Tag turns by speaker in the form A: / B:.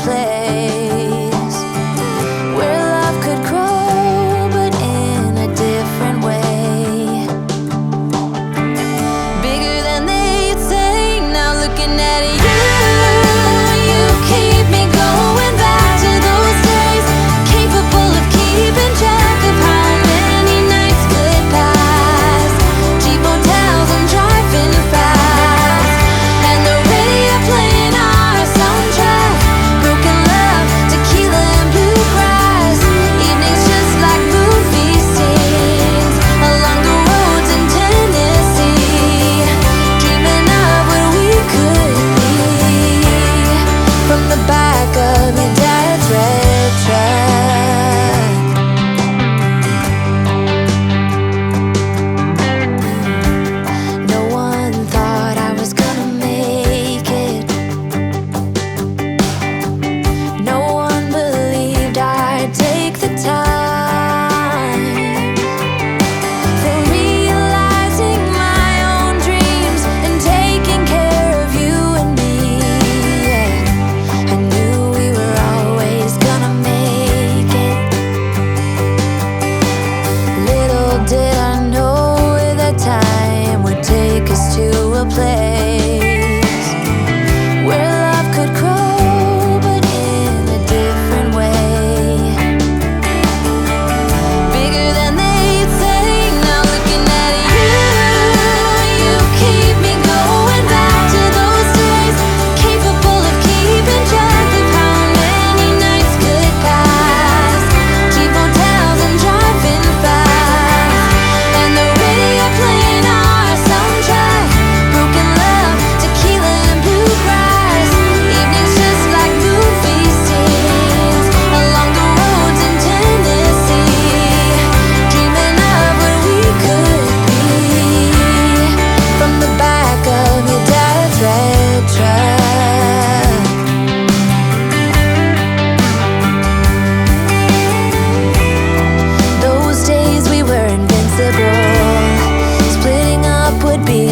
A: place where love could grow, but in a different way. Bigger than they'd say. Now looking at you, you keep me going back to those days, capable of keeping track of how many nights could pass. Cheap hotels and driving fast, and the radio playing our soundtrack. Broken love, tequila and bluegrass. Evenings just like movie scenes along the roads in Tennessee. Dreaming of what we could be from the back of your dad's red truck. No one thought I was gonna make it. No one believed I'd take the time for realizing my own dreams and taking care of you and me. I knew we were always gonna make it. Little did I know that time would take us to a place where love could grow, but in a different way. Bigger than they'd say. Now looking at you, you keep me going back to those days, capable of keeping track of how many nights could pass. Cheap hotels and driving fast, and the radio playing our soundtrack. Broken love, tequila and bluegrass. Evenings just like movie scenes along the roads in Tennessee. Dreaming of what we could be from the back of your dad's red truck. Those days we were invincible. Splitting up would be